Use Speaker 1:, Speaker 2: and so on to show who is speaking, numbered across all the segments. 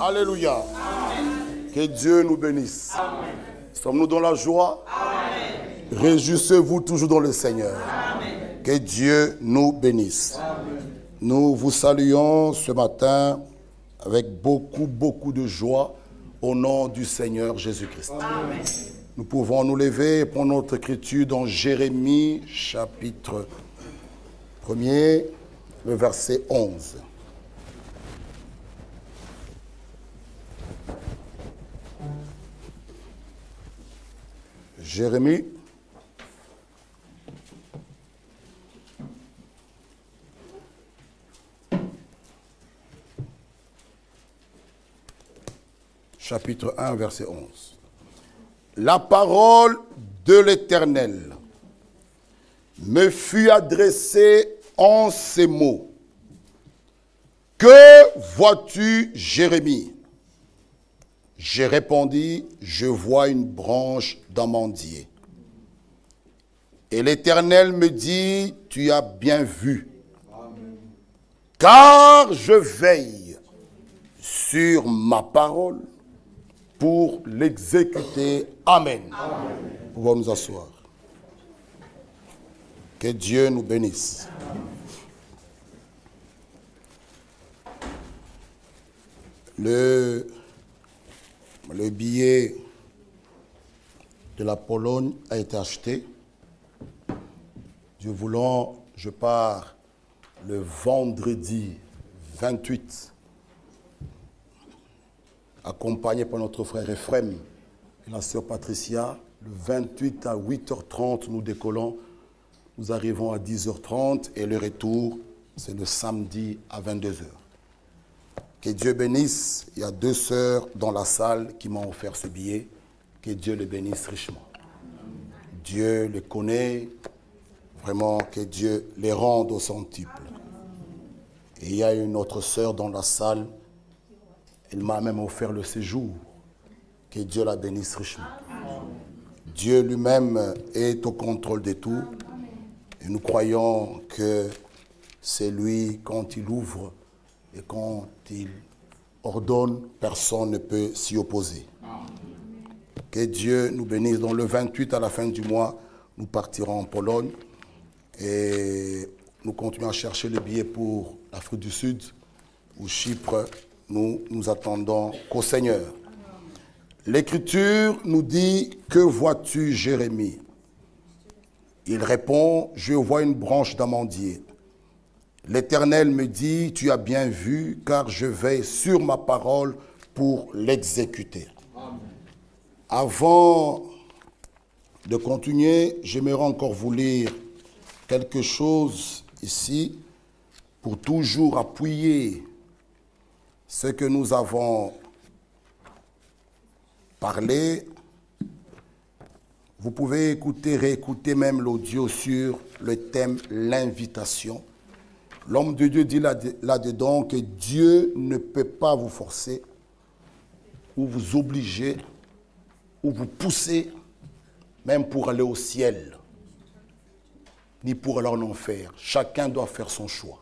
Speaker 1: Alléluia. Amen. Que Dieu nous bénisse. Sommes-nous dans la joie? Amen. Réjouissez-vous toujours dans le Seigneur. Amen. Que Dieu nous bénisse. Amen. Nous vous saluons ce matin avec beaucoup de joie au nom du Seigneur Jésus-Christ. Amen. Nous pouvons nous lever pour notre écriture dans Jérémie, chapitre 1er, le verset 11. Jérémie, chapitre 1, verset 11. La parole de l'Éternel me fut adressée en ces mots. Que vois-tu, Jérémie? J'ai répondu, je vois une branche d'amandier. Et l'Éternel me dit, tu as bien vu. Amen. Car je veille sur ma parole pour l'exécuter. Amen. Amen. Nous pouvons nous asseoir. Que Dieu nous bénisse. Le billet de la Pologne a été acheté. Dieu voulant, je pars le vendredi 28, accompagné par notre frère Ephrem et la sœur Patricia. Le 28 à 8h30, nous décollons. Nous arrivons à 10h30 et le retour, c'est le samedi à 22h. Que Dieu bénisse. Il y a 2 sœurs dans la salle qui m'ont offert ce billet. Que Dieu les bénisse richement. Dieu les connaît. Vraiment, que Dieu les rende au centuple. Et il y a une autre sœur dans la salle. Elle m'a même offert le séjour. Que Dieu la bénisse richement. Dieu lui-même est au contrôle de tout. Et nous croyons que c'est lui, quand il ouvre, et quand il ordonne, personne ne peut s'y opposer. Que Dieu nous bénisse. Dans le 28, à la fin du mois, nous partirons en Pologne. Et nous continuons à chercher le billet pour l'Afrique du Sud ou Chypre. Nous attendons qu'au Seigneur. L'Écriture nous dit, que vois-tu, Jérémie? Il répond, je vois une branche d'amandier. L'Éternel me dit, tu as bien vu, car je veille sur ma parole pour l'exécuter. Avant de continuer, j'aimerais encore vous lire quelque chose ici pour toujours appuyer ce que nous avons parlé. Vous pouvez écouter, réécouter même l'audio sur le thème « L'invitation ». L'homme de Dieu dit là-dedans que Dieu ne peut pas vous forcer ou vous obliger ou vous pousser même pour aller au ciel ni pour aller en enfer. Chacun doit faire son choix.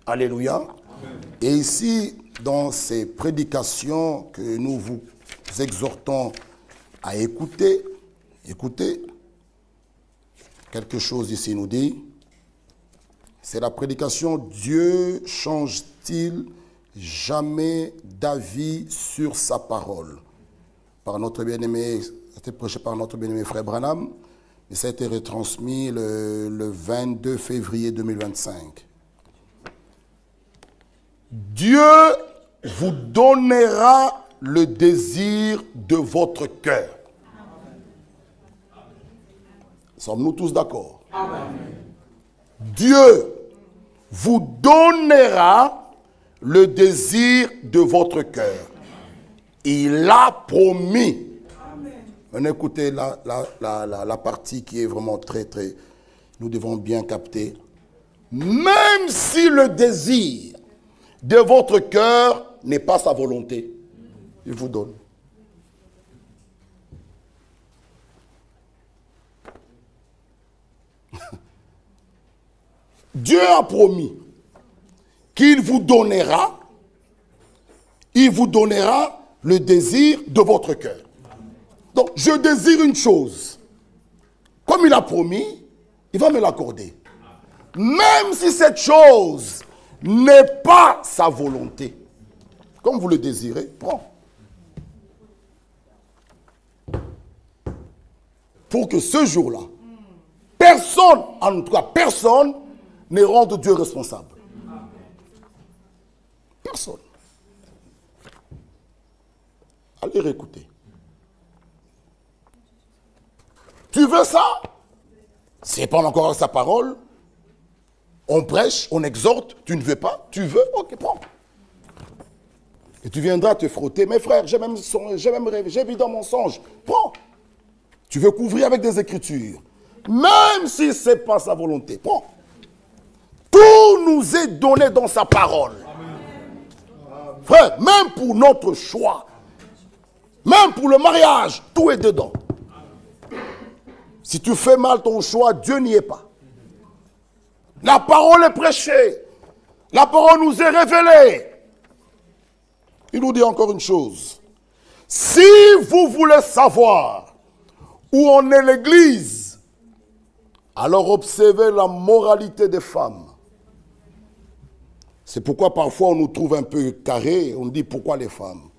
Speaker 1: Alléluia. Amen. Et ici, dans ces prédications que nous vous exhortons à écouter, quelque chose ici nous dit, c'est la prédication « Dieu change-t-il jamais d'avis sur sa parole ?» par notre bien-aimé, c'était prêché par notre bien-aimé frère Branham, mais ça a été retransmis le 22 février 2025. Dieu vous donnera le désir de votre cœur. Sommes-nous tous d'accord? Dieu vous donnera le désir de votre cœur. Il a promis. On écoutez la partie qui est vraiment très, nous devons bien capter. Même si le désir de votre cœur n'est pas sa volonté, il vous donne. Dieu a promis qu'il vous donnera il vous donnera le désir de votre cœur. Donc, je désire une chose. Comme il a promis, il va me l'accorder. Même si cette chose n'est pas sa volonté. Comme vous le désirez, prends. Pour que ce jour-là, personne, en tout cas personne, ne rende Dieu responsable. Personne. Allez réécouter. Tu veux ça? C'est pas encore sa parole. On prêche, on exhorte. Tu ne veux pas? Tu veux? Ok, prends. Et tu viendras te frotter. Mes frères, j'ai même rêvé, j'ai vu dans mon songe. Prends. Tu veux couvrir avec des écritures. Même si ce n'est pas sa volonté. Prends. Tout nous est donné dans sa parole. Amen. Frère, même pour notre choix, même pour le mariage, tout est dedans. Si tu fais mal ton choix, Dieu n'y est pas. La parole est prêchée. La parole nous est révélée. Il nous dit encore une chose. Si vous voulez savoir où en est l'Église, alors observez la moralité des femmes. C'est pourquoi parfois on nous trouve un peu carrés. On dit pourquoi les femmes?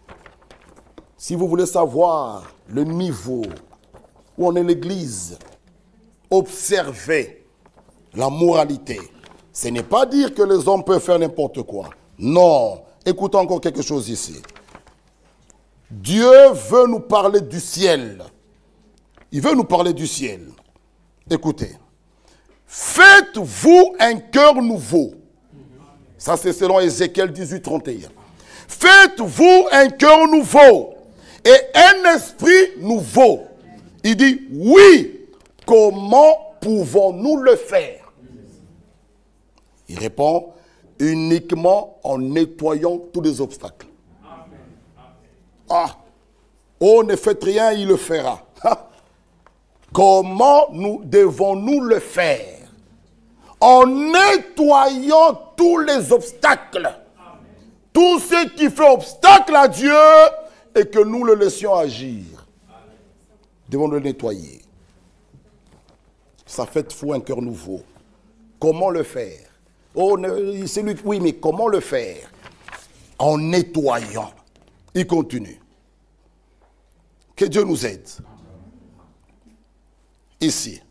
Speaker 1: Si vous voulez savoir le niveau où en est l'Église, observez la moralité. Ce n'est pas dire que les hommes peuvent faire n'importe quoi. Non. Écoutez encore quelque chose ici. Dieu veut nous parler du ciel. Il veut nous parler du ciel. Écoutez. Faites-vous un cœur nouveau. Ça c'est selon Ézéchiel 18, 31. Faites-vous un cœur nouveau et un esprit nouveau. Il dit, oui, comment pouvons-nous le faire? Il répond, uniquement en nettoyant tous les obstacles. Ah, oh, ne faites rien, il le fera. Comment devons-nous le faire? En nettoyant tous les obstacles. Tout ce qui fait obstacle à Dieu et que nous le laissions agir. Devons le nettoyer. Ça fait fou un cœur nouveau. Comment le faire? Oh, c'est lui. Oui, mais comment le faire? En nettoyant. Il continue. Que Dieu nous aide. Ici.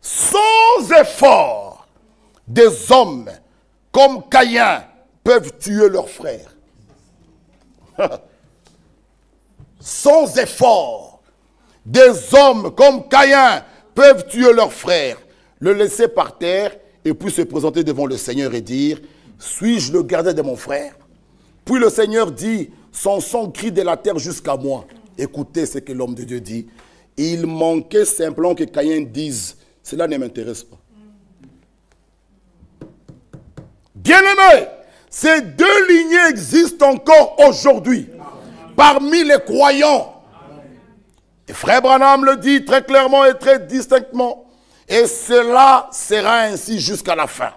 Speaker 1: Sans effort, des hommes comme Caïn peuvent tuer leurs frères. Sans effort, des hommes comme Caïn peuvent tuer leurs frères, le laisser par terre et puis se présenter devant le Seigneur et dire, suis-je le gardien de mon frère? Puis le Seigneur dit, son sang crie de la terre jusqu'à moi. Écoutez ce que l'homme de Dieu dit. Il manquait simplement que Caïn dise, cela ne m'intéresse pas. Bien-aimés, ces deux lignées existent encore aujourd'hui parmi les croyants. Et Frère Branham le dit très clairement et très distinctement. Et cela sera ainsi jusqu'à la fin.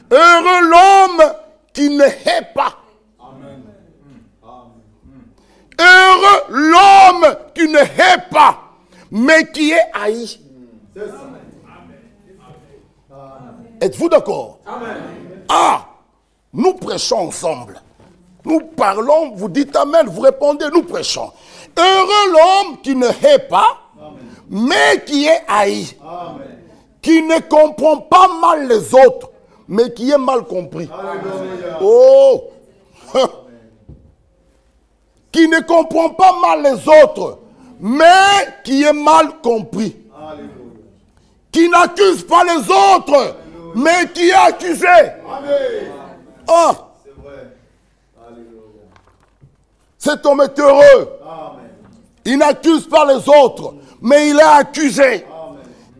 Speaker 1: Heureux l'homme qui ne hait pas. Heureux l'homme qui ne hait pas, mais qui est haï. Êtes-vous d'accord? Ah, nous prêchons ensemble. Nous parlons, vous dites amen, vous répondez, nous prêchons. Heureux l'homme qui ne hait pas, mais qui est haï. Qui ne comprend pas mal les autres, mais qui est mal compris. Oh! Qui ne comprend pas mal les autres, mais qui est mal compris. Qui n'accuse pas les autres, mais qui est accusé. Ah! Cet homme est heureux. Il n'accuse pas les autres, mais il est accusé.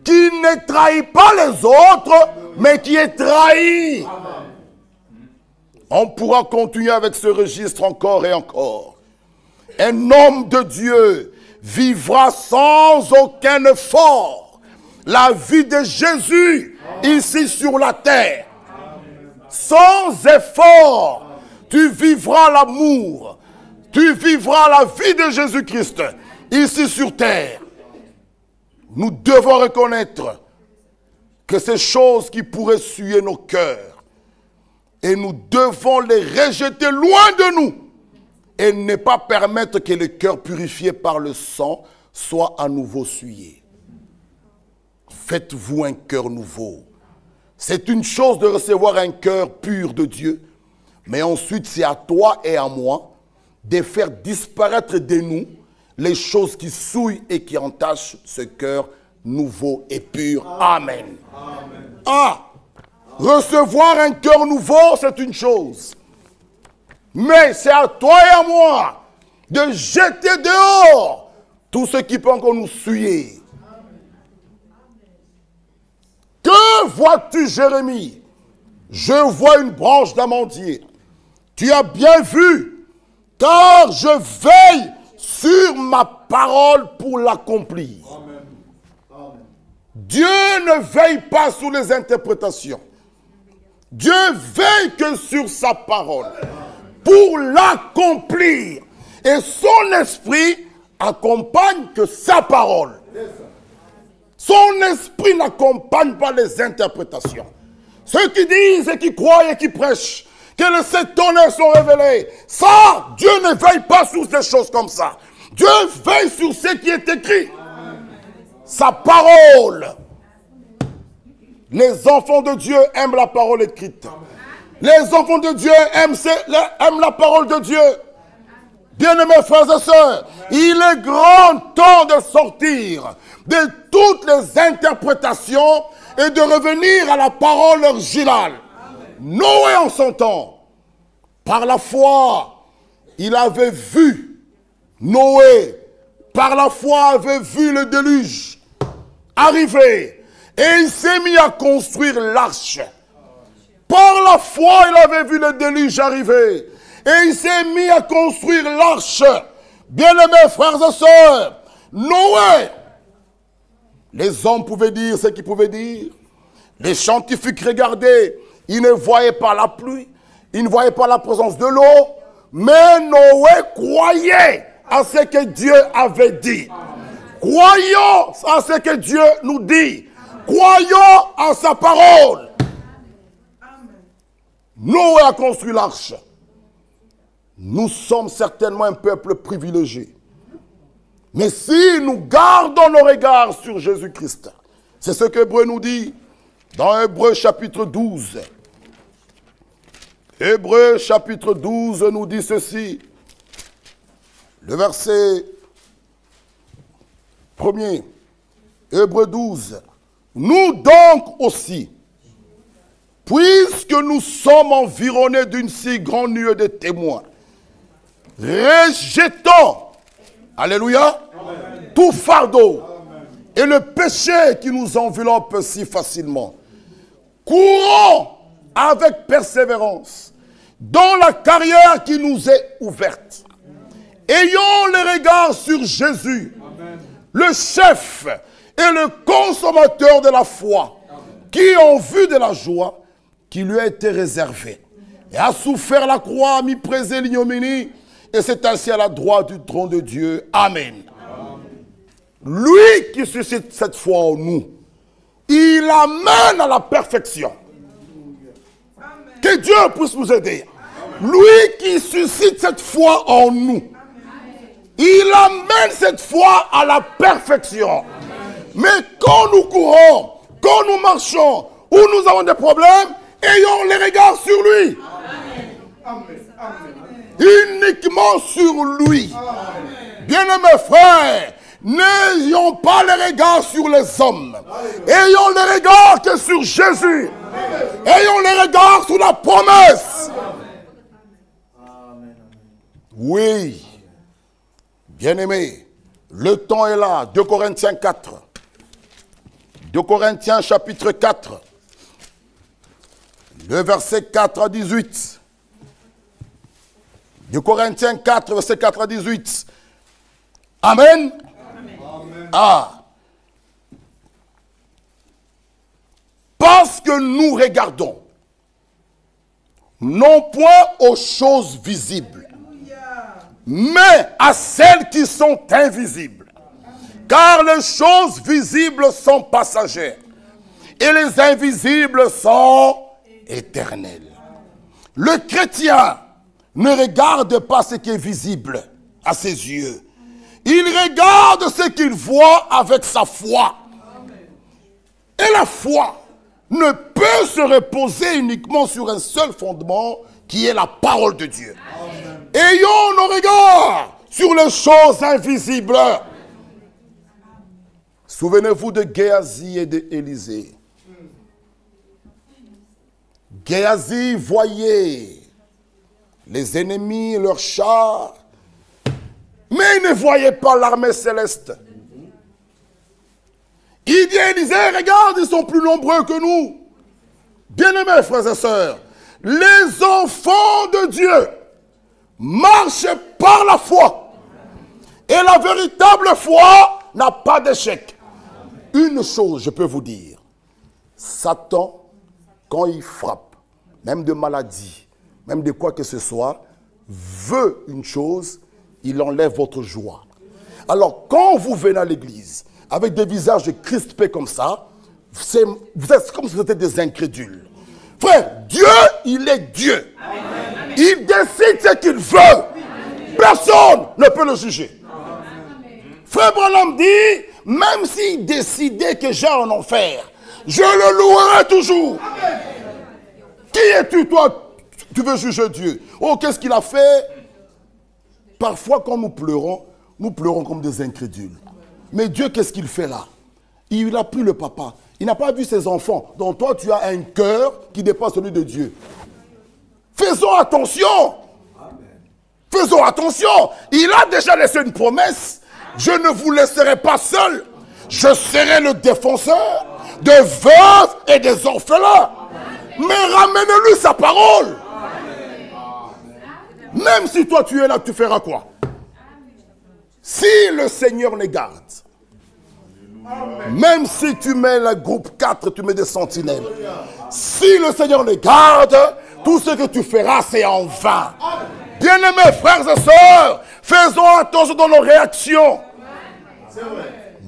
Speaker 1: Qui ne trahit pas les autres, mais qui est trahi. On pourra continuer avec ce registre encore et encore. Un homme de Dieu vivra sans aucun effort la vie de Jésus ici sur la terre. Sans effort, tu vivras l'amour, tu vivras la vie de Jésus-Christ ici sur terre. Nous devons reconnaître que ces choses qui pourraient souiller nos cœurs, et nous devons les rejeter loin de nous et ne pas permettre que le cœur purifié par le sang soit à nouveau souillé. Faites-vous un cœur nouveau. C'est une chose de recevoir un cœur pur de Dieu, mais ensuite c'est à toi et à moi de faire disparaître de nous les choses qui souillent et qui entachent ce cœur nouveau et pur. Amen. Amen. Ah! Recevoir un cœur nouveau, c'est une chose. Mais c'est à toi et à moi de jeter dehors tout ce qui peut encore nous souiller. Que vois-tu, Jérémie? Je vois une branche d'amandier. Tu as bien vu, car je veille sur ma parole pour l'accomplir. Dieu ne veille pas sur les interprétations. Dieu veille que sur sa parole pour l'accomplir. Et son esprit accompagne que sa parole. Son esprit n'accompagne pas les interprétations. Ceux qui disent et qui croient et qui prêchent que les sept tonnerres sont révélés, ça, Dieu ne veille pas sur ces choses comme ça. Dieu veille sur ce qui est écrit. Sa parole. Les enfants de Dieu aiment la parole écrite. Les enfants de Dieu aiment la parole de Dieu. Bien-aimés frères et sœurs, il est grand temps de sortir de toutes les interprétations et de revenir à la parole originale. Noé en son temps, par la foi, il avait vu, Noé, par la foi avait vu le déluge arriver. Et il s'est mis à construire l'arche. Par la foi, il avait vu le déluge arriver. Et il s'est mis à construire l'arche. Bien-aimés frères et sœurs, Noé, les hommes pouvaient dire ce qu'ils pouvaient dire. Les scientifiques regardaient, ils ne voyaient pas la pluie, ils ne voyaient pas la présence de l'eau. Mais Noé croyait à ce que Dieu avait dit. Croyons à ce que Dieu nous dit. Croyons en sa parole. Noé a construit l'arche. Nous sommes certainement un peuple privilégié. Mais si nous gardons nos regards sur Jésus-Christ, c'est ce qu'Hébreu nous dit dans Hébreu chapitre 12. Hébreu chapitre 12 nous dit ceci. Le verset 1er. Hébreu 12. Nous donc aussi, puisque nous sommes environnés d'une si grande nuée de témoins, rejetons, alléluia, amen, tout fardeau, amen, et le péché qui nous enveloppe si facilement. Courons avec persévérance dans la carrière qui nous est ouverte. Ayons les regards sur Jésus, amen, le chef et le consommateur de la foi, qui en vue de la joie qui lui a été réservée, et a souffert la croix, a mis présé l'ignominie, et s'est assis à la droite du trône de Dieu. Amen. Amen. Lui qui suscite cette foi en nous, il amène à la perfection. Amen. Que Dieu puisse nous aider. Amen. Lui qui suscite cette foi en nous, il amène cette foi à la perfection. Amen. Mais quand nous courons, quand nous marchons, où nous avons des problèmes, ayons les regards sur lui. Amen. Uniquement sur lui. Bien-aimés frères, n'ayons pas les regards sur les hommes. Ayons les regards que sur Jésus. Ayons les regards sur la promesse. Oui. Bien-aimés, le temps est là. 2 Corinthiens 4. 2 Corinthiens chapitre 4. Le verset 4 à 18. 2 Corinthiens 4, verset 4 à 18. Amen. Amen. Ah. Parce que nous regardons, non point aux choses visibles, mais à celles qui sont invisibles. Car les choses visibles sont passagères et les invisibles sont éternelles. Le chrétien ne regarde pas ce qui est visible à ses yeux. Il regarde ce qu'il voit avec sa foi. Et la foi ne peut se reposer uniquement sur un seul fondement qui est la parole de Dieu. Amen. Ayons nos regards sur les choses invisibles. Souvenez-vous de Géasi et d'Élisée. Géasi voyait les ennemis, leurs chars, mais il ne voyait pas l'armée céleste. Il dit à Élisée, regarde, ils sont plus nombreux que nous. Bien-aimés frères et sœurs, les enfants de Dieu marchent par la foi. Et la véritable foi n'a pas d'échec. Une chose, je peux vous dire, Satan, quand il frappe, même de maladie, même de quoi que ce soit, veut une chose, il enlève votre joie. Alors, quand vous venez à l'église, avec des visages crispés comme ça, vous êtes comme si vous étiez des incrédules. Frère, Dieu, il est Dieu. Amen. Il décide ce qu'il veut. Amen. Personne ne peut le juger. Amen. Frère Branham dit, même s'il décidait que j'ai en enfer, je le louerai toujours. Amen. Qui es-tu, toi? Tu veux juger Dieu? Oh, qu'est-ce qu'il a fait? Parfois, quand nous pleurons comme des incrédules. Mais Dieu, qu'est-ce qu'il fait là? Il a pris le papa. Il n'a pas vu ses enfants. Donc toi, tu as un cœur qui dépasse celui de Dieu. Faisons attention. Faisons attention. Il a déjà laissé une promesse. Je ne vous laisserai pas seul. Je serai le défenseur des veuves et des orphelins. Mais ramène-lui sa parole. Même si toi tu es là, tu feras quoi? Si le Seigneur les garde, même si tu mets le groupe 4, tu mets des sentinelles. Si le Seigneur les garde, tout ce que tu feras, c'est en vain. Bien-aimés frères et sœurs, faisons attention dans nos réactions.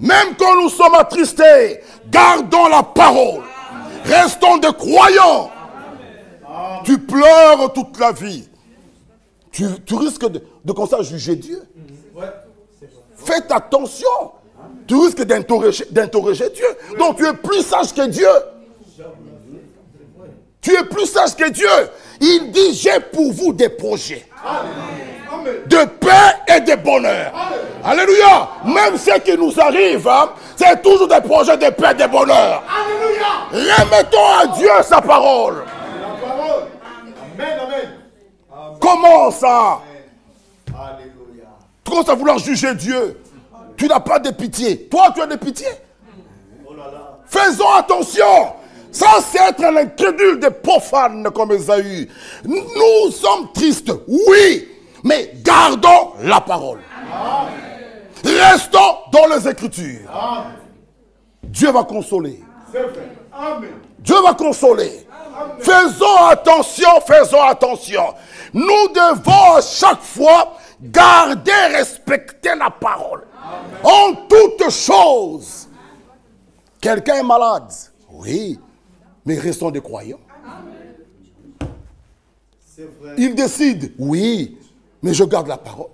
Speaker 1: Même quand nous sommes attristés, gardons la parole. Restons des croyants. Tu pleures toute la vie. Tu risques de comme ça juger Dieu. Faites attention. Tu risques d'interroger Dieu. Donc tu es plus sage que Dieu. Tu es plus sage que Dieu. Il dit, j'ai pour vous des projets. De paix et de bonheur. Alléluia. Même ce qui nous arrive, hein, c'est toujours des projets de paix et de bonheur. Alléluia. Remettons à Dieu sa parole. Amen, amen. Comment ça? Alléluia. Tu commences à vouloir juger Dieu. Tu n'as pas de pitié. Toi, tu as de pitié. Oh là là. Faisons attention. Sans être un incrédule des profanes comme Ésaü. Nous sommes tristes, oui, mais gardons la parole. Amen. Restons dans les Écritures. Amen. Dieu va consoler. C'est vrai. Amen. Dieu va consoler. Amen. Faisons attention, faisons attention. Nous devons à chaque fois garder, respecter la parole. Amen. En toutes choses. Quelqu'un est malade. Oui. Mais restons des croyants. Vrai. Il décide, oui, mais je garde la parole.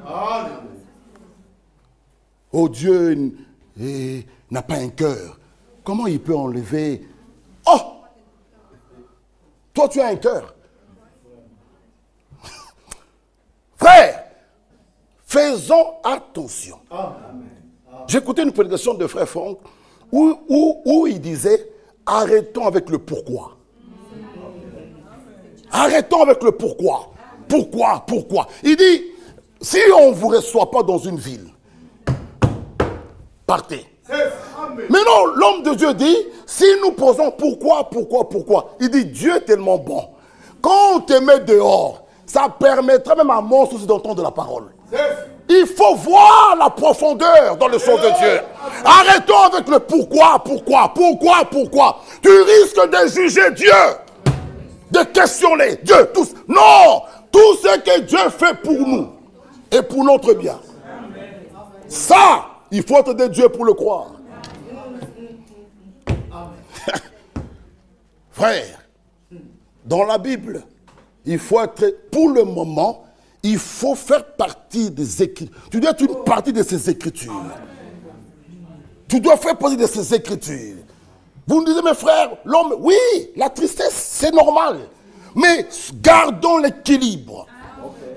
Speaker 1: Amen. Oh, Dieu n'a pas un cœur. Comment il peut enlever? Oh! Toi, tu as un cœur. Frère, faisons attention. J'écoutais une prédication de frère Franck où il disait, arrêtons avec le pourquoi. Arrêtons avec le pourquoi. Pourquoi? Il dit, si on ne vous reçoit pas dans une ville, partez. Mais non, l'homme de Dieu dit, si nous posons pourquoi, il dit, Dieu est tellement bon. Quand on te met dehors, ça permettra même à un monstre aussi d'entendre la parole. Il faut voir la profondeur dans les choses de Dieu. Arrêtons avec le pourquoi. Tu risques de juger Dieu, de questionner Dieu. Non, tout ce que Dieu fait pour nous, et pour notre bien. Ça, il faut être de Dieu pour le croire. Frère, dans la Bible, il faut être, pour le moment, il faut faire partie des Écritures. Tu dois être une partie de ces Écritures. Tu dois faire partie de ces Écritures. Vous me disiez, mes frères, l'homme, oui, la tristesse, c'est normal. Mais gardons l'équilibre.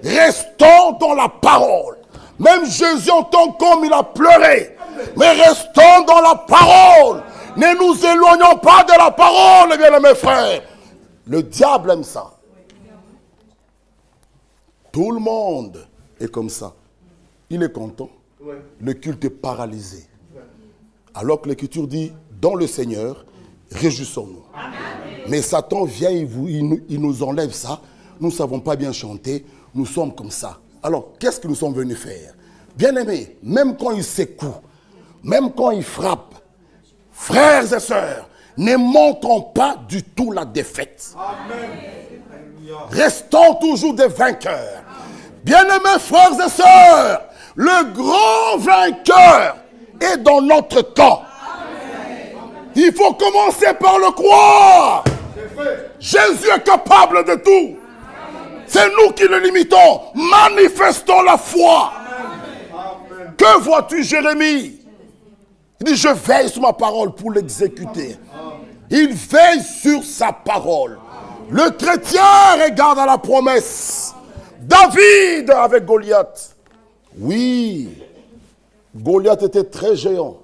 Speaker 1: Restons dans la parole. Même Jésus, en tant qu'homme, il a pleuré. Mais restons dans la parole. Ne nous éloignons pas de la parole, bien mes frères. Le diable aime ça. Tout le monde est comme ça. Il est content. Le culte est paralysé. Alors que l'Écriture dit, dans le Seigneur, réjouissons-nous. Mais Satan vient, il nous enlève ça. Nous ne savons pas bien chanter. Nous sommes comme ça. Alors, qu'est-ce que nous sommes venus faire? Bien-aimés, même quand il secoue, même quand il frappe, frères et sœurs, ne montrons pas du tout la défaite. Amen. Restons toujours des vainqueurs. Bien-aimés frères et sœurs, le grand vainqueur est dans notre camp. Amen. Il faut commencer par le croire. Jésus est capable de tout. C'est nous qui le limitons. Manifestons la foi. Amen. Que vois-tu, Jérémie? Il dit, je veille sur ma parole pour l'exécuter. Il veille sur sa parole. Le chrétien regarde à la promesse. David avec Goliath. Oui, Goliath était très géant.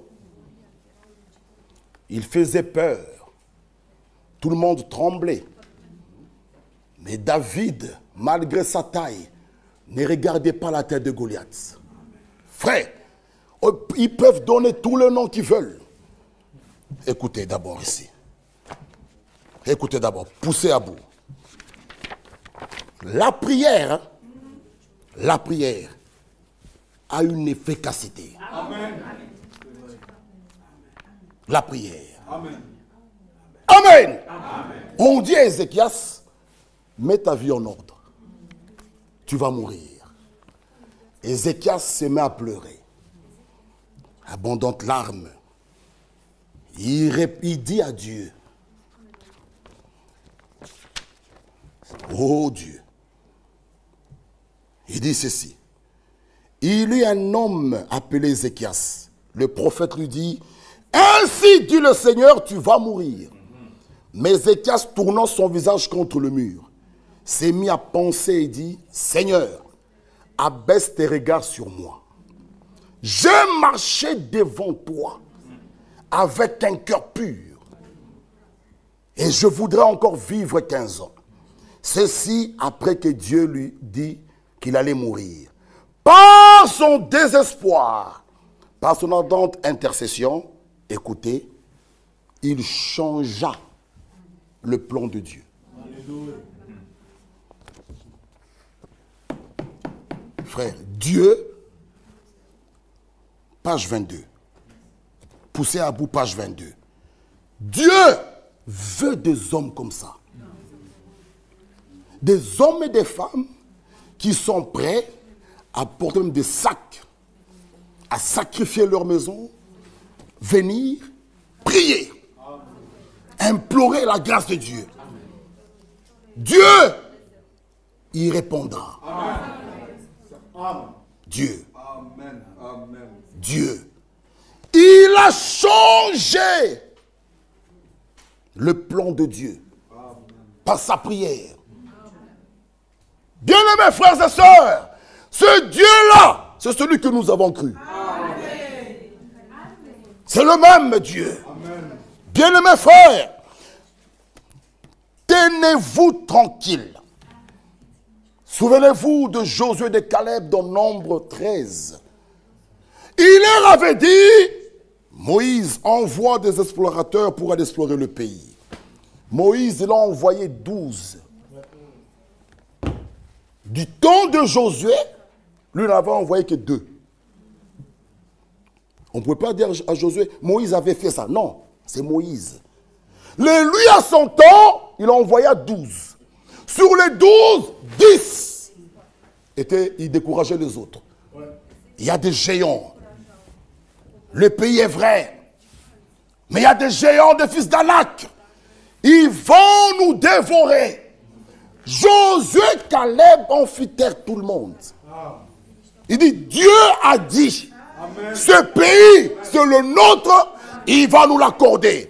Speaker 1: Il faisait peur. Tout le monde tremblait. Mais David, malgré sa taille, ne regardait pas la tête de Goliath. Frère, ils peuvent donner tout le nom qu'ils veulent. Écoutez d'abord ici. Écoutez d'abord, poussez à bout. La prière a une efficacité. Amen. La prière. Amen. Amen. Amen. On dit à Ézéchias, mets ta vie en ordre. Tu vas mourir. Ézéchias se met à pleurer. Abondantes larmes. Il dit à Dieu, oh Dieu, il dit ceci. Il y a un homme appelé Ézéchias. Le prophète lui dit, ainsi dit le Seigneur, tu vas mourir. Mais Ézéchias, tournant son visage contre le mur, s'est mis à penser et dit, Seigneur, abaisse tes regards sur moi. J'ai marché devant toi avec un cœur pur. Et je voudrais encore vivre 15 ans. Ceci après que Dieu lui dit qu'il allait mourir. Par son désespoir, par son ardente intercession, écoutez, il changea le plan de Dieu. Alléluia. Frère, Dieu, page 22. Poussez à bout, page 22. Dieu veut des hommes comme ça. Des hommes et des femmes qui sont prêts à porter même des sacs, à sacrifier leur maison, venir, prier, implorer la grâce de Dieu. Dieu, il répondra. Amen. Dieu. Amen. Amen. Dieu. Il a changé le plan de Dieu par sa prière. Bien-aimés frères et sœurs, ce Dieu-là, c'est celui que nous avons cru. C'est le même Dieu. Bien-aimés frères, tenez-vous tranquille. Souvenez-vous de Josué et de Caleb dans Nombre 13. Il leur avait dit, Moïse envoie des explorateurs pour aller explorer le pays. Moïse, il a envoyé 12. Du temps de Josué, lui n'avait envoyé que 2. On ne pouvait pas dire à Josué, Moïse avait fait ça. Non, c'est Moïse. Lui, à son temps, il a envoyé 12. Sur les 12, 10 il décourageait les autres. Il y a des géants. Le pays est vrai. Mais il y a des géants, des fils d'Anak. Ils vont nous dévorer. Josué, Caleb amphitèrent tout le monde. Il dit, Dieu a dit, ce pays, c'est le nôtre, il va nous l'accorder.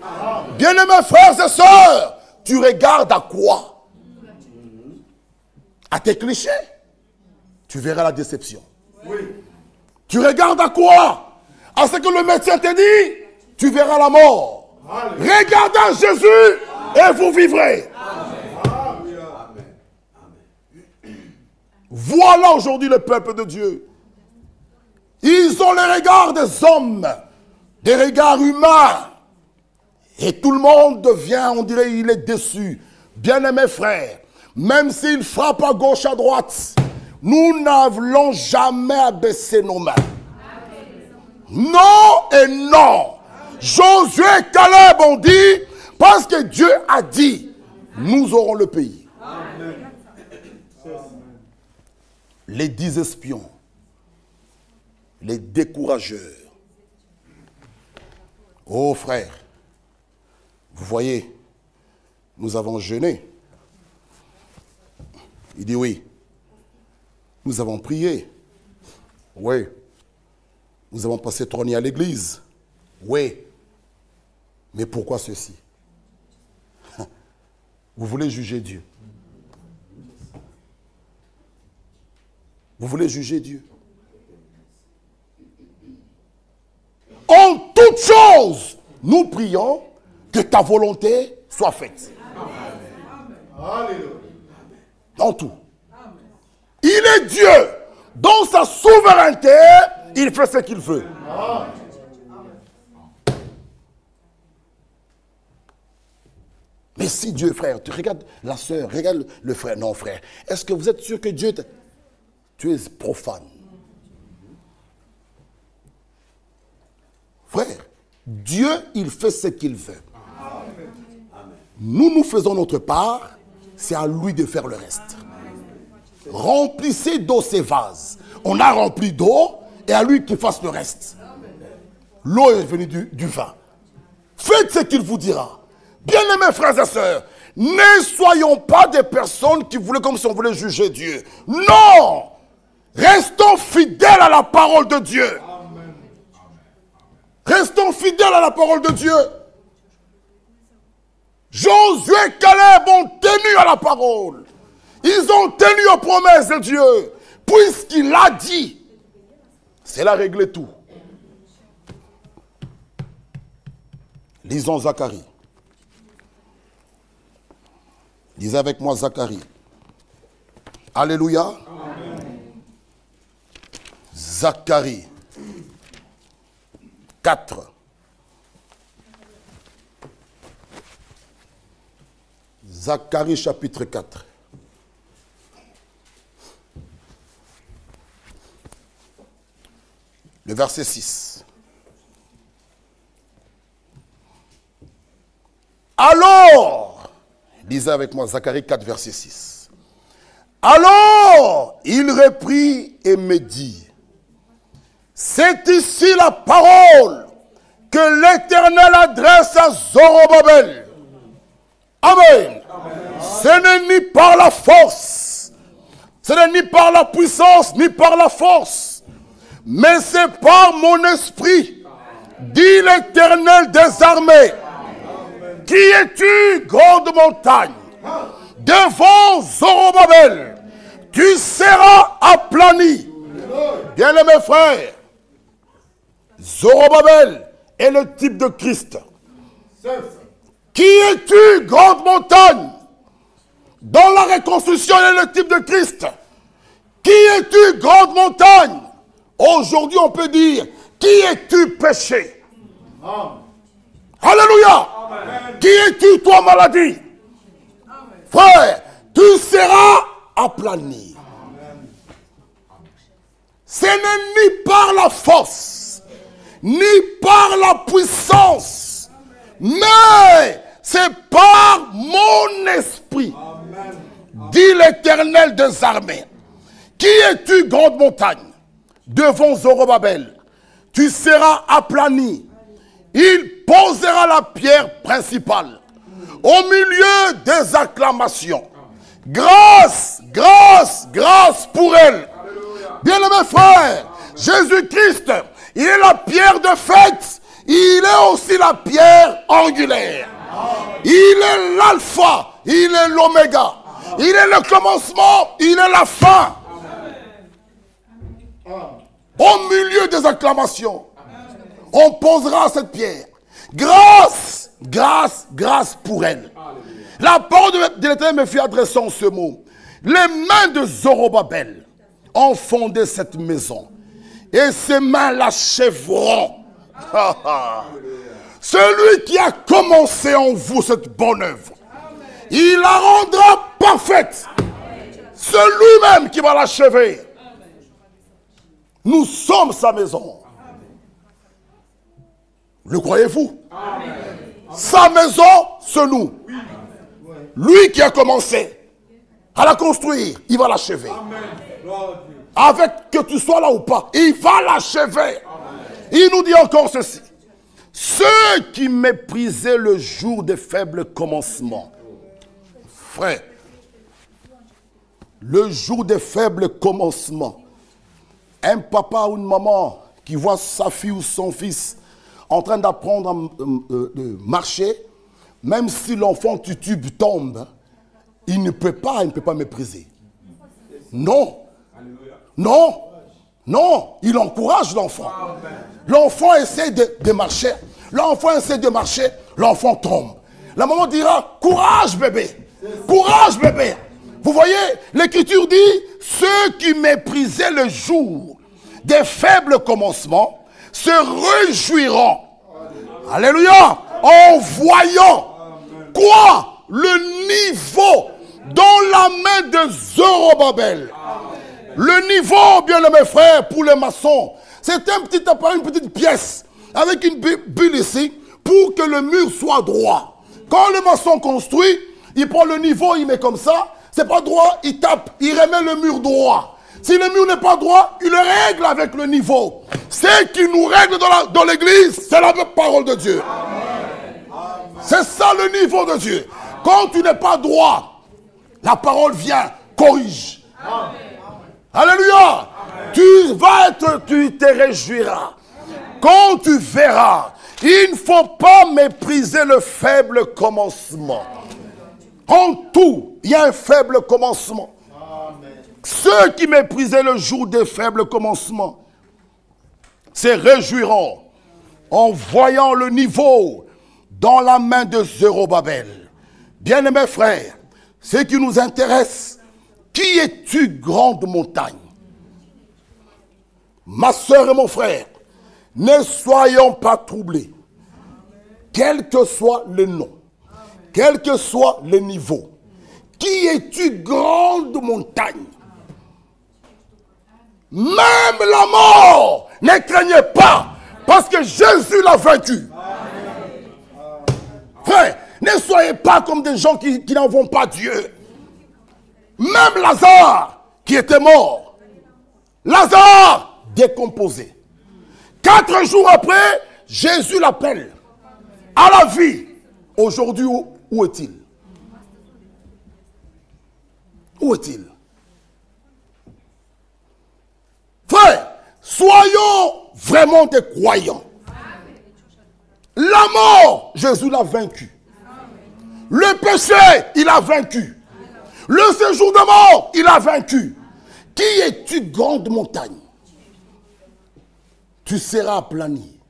Speaker 1: Bien-aimés frères et sœurs, tu regardes à quoi? À tes clichés? Tu verras la déception. Tu regardes à quoi? À ce que le médecin te dit, tu verras la mort. Regardez à Jésus et vous vivrez. Voilà aujourd'hui le peuple de Dieu. Ils ont les regards des hommes, des regards humains. Et tout le monde devient, on dirait, il est déçu. Bien-aimés frères, même s'il frappe à gauche, à droite, nous n'avons jamais à baisser nos mains. Non et non. Josué et Caleb ont dit, parce que Dieu a dit, nous aurons le pays. Amen. Les 10 espions, les décourageurs. Oh frère, vous voyez, nous avons jeûné. Il dit oui. Nous avons prié. Oui. Nous avons passé 3 nuits à l'église. Oui. Mais pourquoi ceci? Vous voulez juger Dieu. Vous voulez juger Dieu. En toutes choses, nous prions que ta volonté soit faite. Amen. En tout. Il est Dieu. Dans sa souveraineté, il fait ce qu'il veut. Mais si Dieu, frère, tu regardes la sœur, regarde le frère. Non, frère. Est-ce que vous êtes sûr que Dieu... Tu es profane. Frère, Dieu, il fait ce qu'il veut. Nous faisons notre part. C'est à lui de faire le reste. Remplissez d'eau ces vases. On a rempli d'eau et à lui qu'il fasse le reste. L'eau est venue du vin. Faites ce qu'il vous dira. Bien-aimés frères et sœurs, ne soyons pas des personnes qui voulaient comme si on voulait juger Dieu. Non! Restons fidèles à la parole de Dieu. Restons fidèles à la parole de Dieu. Josué et Caleb ont tenu à la parole. Ils ont tenu aux promesses de Dieu. Puisqu'il a dit, c'est là régler tout. Lisons Zacharie. Lisez avec moi Zacharie. Alléluia. Amen. Zacharie 4. Zacharie chapitre 4. Le verset 6. Alors, lisez avec moi Zacharie 4, verset 6. Alors, il reprit et me dit, c'est ici la parole que l'Éternel adresse à Zorobabel. Amen. Amen. Ce n'est ni par la force, ce n'est ni par la puissance, ni par la force, mais c'est par mon esprit, dit l'Éternel des armées. Qui es-tu, grande montagne? Devant Zorobabel, tu seras aplani. Bien-aimés frères, Zorobabel est le type de Christ. Qui es-tu, grande montagne? Dans la reconstruction, il est le type de Christ. Qui es-tu, grande montagne? Aujourd'hui, on peut dire, qui es-tu, péché? Alléluia. Amen. Qui es-tu, toi, maladie? Amen. Frère, tu seras aplani. Amen. Ce n'est ni par la force, ni par la puissance, mais c'est par mon esprit, Amen. Dit l'Éternel des armées. Qui es-tu, grande montagne? Devant Zorobabel, tu seras aplani. Il posera la pierre principale au milieu des acclamations. Grâce, grâce, grâce pour elle. Bien-aimés frères, Jésus-Christ, il est la pierre de fête. Il est aussi la pierre angulaire. Il est l'alpha, il est l'oméga. Il est le commencement, il est la fin. Au milieu des acclamations, on posera cette pierre. Grâce, grâce, grâce pour elle. La parole de l'Éternel me fit adresser en ce mot. Les mains de Zorobabel ont fondé cette maison. Et ses mains l'achèveront. Celui qui a commencé en vous cette bonne œuvre, il la rendra parfaite. C'est lui-même qui va l'achever. Nous sommes sa maison. Le croyez-vous? Sa maison, c'est nous. Lui qui a commencé à la construire, il va l'achever. Avec que tu sois là ou pas, il va l'achever. Il nous dit encore ceci. Ceux qui méprisaient le jour des faibles commencements. Frère, le jour des faibles commencements. Un papa ou une maman qui voit sa fille ou son fils en train d'apprendre à marcher, même si l'enfant tutube tombe, il ne peut pas mépriser. Non. Non. Non. Il encourage l'enfant. L'enfant essaie de marcher. L'enfant essaie de marcher. L'enfant tombe. La maman dira, courage bébé. Courage bébé. Vous voyez, l'Écriture dit, ceux qui méprisaient le jour des faibles commencements se réjouiront. Alléluia. En voyant quoi? Le niveau dans la main de Zorobabel. Le niveau, bien mes frères, pour les maçons, c'est un petit appareil, une petite pièce avec une bulle ici pour que le mur soit droit. Quand le maçon construit, il prend le niveau, il met comme ça. C'est pas droit, il tape, il remet le mur droit. Si le mur n'est pas droit, il le règle avec le niveau. Ce qui nous règle dans l'église, c'est la parole de Dieu. C'est ça le niveau de Dieu. Quand tu n'es pas droit, la parole vient, corrige. Amen. Alléluia. Amen. Tu te réjouiras. Amen. Quand tu verras, il ne faut pas mépriser le faible commencement. En tout, il y a un faible commencement. Amen. Ceux qui méprisaient le jour des faibles commencements se réjouiront en voyant le niveau dans la main de Zorobabel. Bien-aimés frères, ce qui nous intéresse, qui es-tu, grande montagne? Ma soeur et mon frère, ne soyons pas troublés. Quel que soit le nom, quel que soit le niveau. Qui es-tu, grande montagne? Même la mort ne craignez pas, parce que Jésus l'a vaincu. Frère, ne soyez pas comme des gens qui n'en vont pas Dieu. Même Lazare, qui était mort, Lazare décomposé. 4 jours après, Jésus l'appelle à la vie. Aujourd'hui, où est-il? Où est-il? Frère, soyons vraiment des croyants. La mort, Jésus l'a vaincu. Le péché, il a vaincu. Le séjour de mort, il a vaincu. Qui es-tu, grande montagne? Tu seras aplani.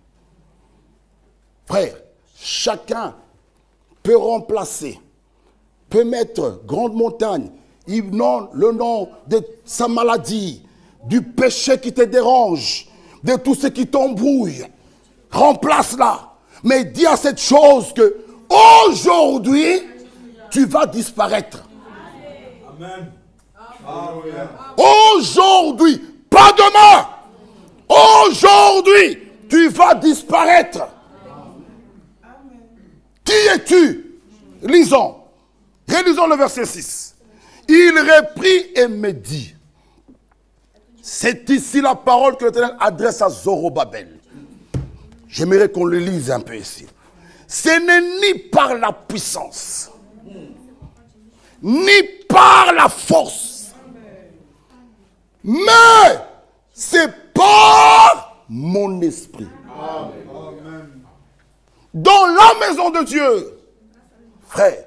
Speaker 1: Frère, chacun peut remplacer, peut mettre grande montagne, le nom de sa maladie, du péché qui te dérange, de tout ce qui t'embrouille. Remplace-la. Mais dis à cette chose que aujourd'hui, tu vas disparaître. Amen. Aujourd'hui, pas demain. Aujourd'hui, tu vas disparaître. Qui es-tu? Lisons. Relisons le verset 6. Il reprit et me dit. C'est ici la parole que l'Éternel adresse à Zorobabel. J'aimerais qu'on le lise un peu ici. Ce n'est ni par la puissance, ni par la force, mais c'est par mon esprit. Dans la maison de Dieu, frère,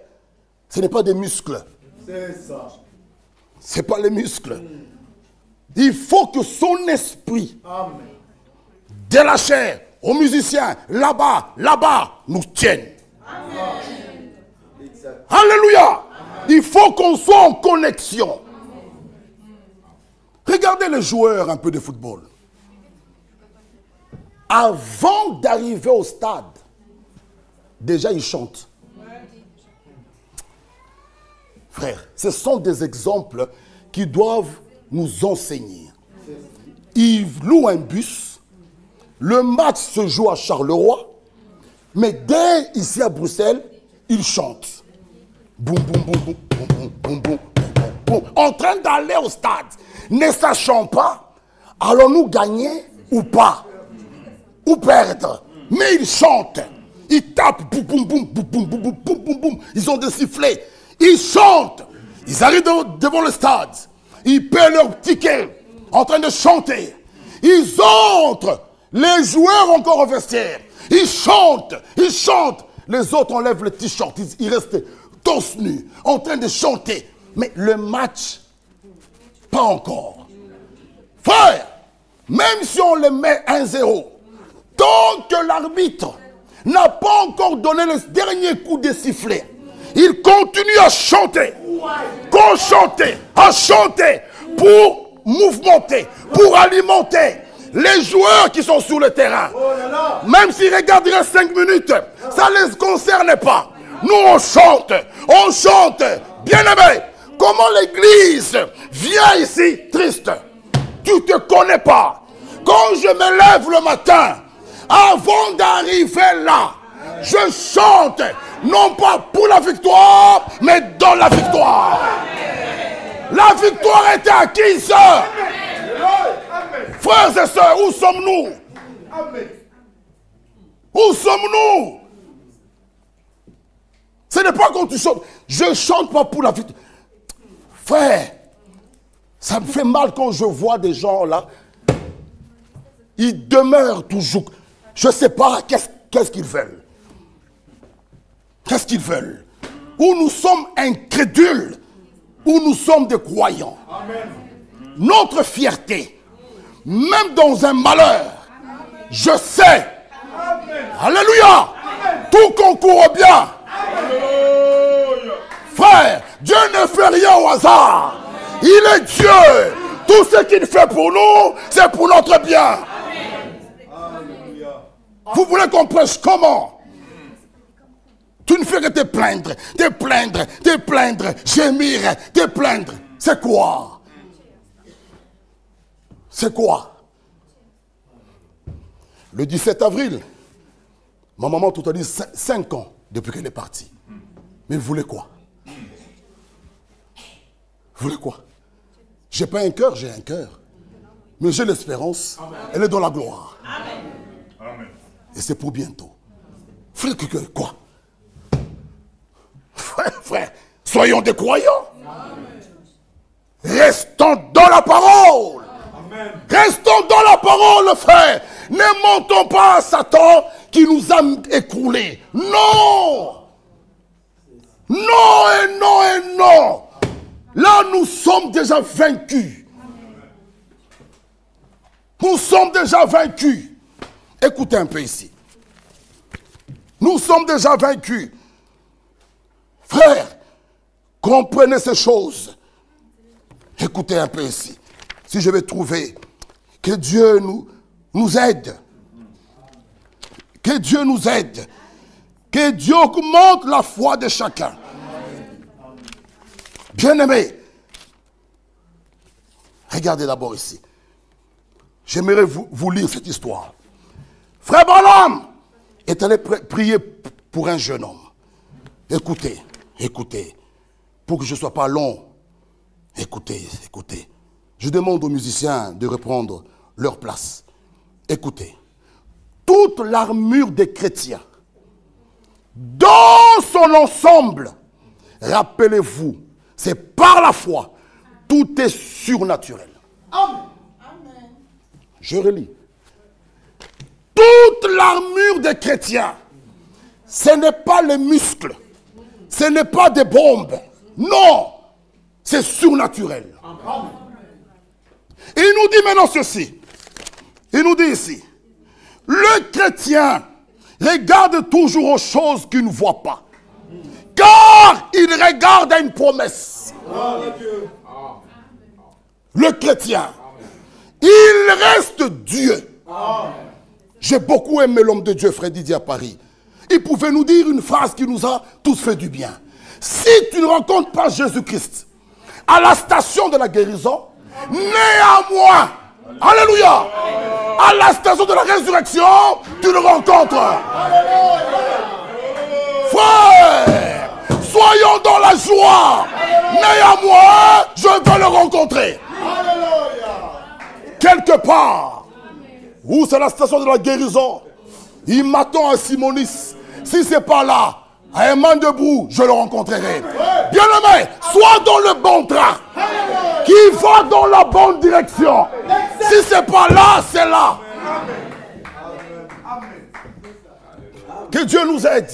Speaker 1: ce n'est pas des muscles.
Speaker 2: C'est ça.
Speaker 1: Ce n'est pas les muscles. Il faut que son esprit,
Speaker 2: Amen.
Speaker 1: de la chair, aux musiciens, là-bas, nous tienne.
Speaker 2: Amen.
Speaker 1: Alléluia. Amen. Il faut qu'on soit en connexion. Regardez les joueurs un peu de football. Avant d'arriver au stade, déjà ils chantent. Frère, ce sont des exemples qui doivent nous enseigner. Ils louent un bus, le match se joue à Charleroi, mais dès ici à Bruxelles, ils chantent. Boum, boum, boum, boum, boum, boum, boum, boum, boum, en train d'aller au stade, ne sachant pas, allons-nous gagner ou pas, ou perdre. Mais ils chantent, ils tapent, boum, boum, boum, boum, boum, boum, boum, boum, boum, ils ont des sifflets, ils chantent, ils arrivent devant le stade, ils paient leur ticket, en train de chanter, ils entrent, les joueurs encore au vestiaire, ils chantent, les autres enlèvent le t-shirt, ils restent torse nu, en train de chanter, mais le match, pas encore. Frère, même si on le met 1-0, tant que l'arbitre n'a pas encore donné le dernier coup de sifflet, il continue à chanter, à chanter pour mouvementer, pour alimenter les joueurs qui sont sur le terrain. Même s'ils regarderaient 5 minutes, ça ne les concerne pas. Nous on chante, bien aimé. Comment l'église vient ici triste? Tu ne te connais pas. Quand je me lève le matin, avant d'arriver là, je chante, non pas pour la victoire, mais dans la victoire. La victoire était acquise. Frères et sœurs, où sommes-nous? Où sommes-nous? Ce n'est pas quand tu chantes. Je ne chante pas pour la victoire. Frère, ça me fait mal quand je vois des gens là. Ils demeurent toujours. Je ne sais pas qu'est-ce qu'ils veulent. Qu'est-ce qu'ils veulent? Ou nous sommes incrédules, ou nous sommes des croyants. Amen. Notre fierté, même dans un malheur, je sais. Amen. Alléluia. Amen. Tout concourt bien. Amen. Frère, Dieu ne fait rien au hasard. Amen. Il est Dieu. Tout ce qu'il fait pour nous, c'est pour notre bien. Amen. Vous voulez qu'on prêche comment? Tu ne fais que te plaindre, gémir, te plaindre. C'est quoi? C'est quoi? Le 17 avril, ma maman tout a dit 5 ans depuis qu'elle est partie. Mais vous voulez quoi? Vous voulez quoi? J'ai pas un cœur, j'ai un cœur. Mais j'ai l'espérance, elle est dans la gloire. Amen. Et c'est pour bientôt. Frère, quoi? Frère, soyons des croyants. Amen. Restons dans la parole. Amen. Restons dans la parole, frère. Ne montons pas à Satan qui nous a écroulés. Non. Non et non et non. Là, nous sommes déjà vaincus. Nous sommes déjà vaincus. Écoutez un peu ici. Nous sommes déjà vaincus. Frère, comprenez ces choses. Écoutez un peu ici. Si je vais trouver que Dieu nous aide. Que Dieu nous aide. Que Dieu augmente la foi de chacun. Bien-aimés, regardez d'abord ici. J'aimerais vous lire cette histoire. Frère Branham est allé prier pour un jeune homme. Écoutez, pour que je ne sois pas long. Écoutez. Je demande aux musiciens de reprendre leur place. Écoutez, toute l'armure des chrétiens, dans son ensemble, rappelez-vous, c'est par la foi, tout est surnaturel.
Speaker 2: Amen.
Speaker 1: Je relis. Toute l'armure des chrétiens, ce n'est pas les muscles, ce n'est pas des bombes. Non, c'est surnaturel.
Speaker 2: Amen.
Speaker 1: Il nous dit maintenant ceci. Il nous dit ici, le chrétien regarde toujours aux choses qu'il ne voit pas. Car il regarde à une promesse. Le chrétien, il reste Dieu. J'ai beaucoup aimé l'homme de Dieu, Frère Didier à Paris. Il pouvait nous dire une phrase qui nous a tous fait du bien. Si tu ne rencontres pas Jésus-Christ à la station de la guérison, néanmoins, alléluia, à la station de la résurrection, tu le rencontres. Frère, soyons dans la joie. Néanmoins, je veux le rencontrer. Quelque part, où c'est la station de la guérison, il m'attend à Simonis. Si c'est pas là, à un man debout, je le rencontrerai. Bien-aimé, sois dans le bon train, qui va dans la bonne direction. Si c'est pas là, c'est là. Que Dieu nous aide.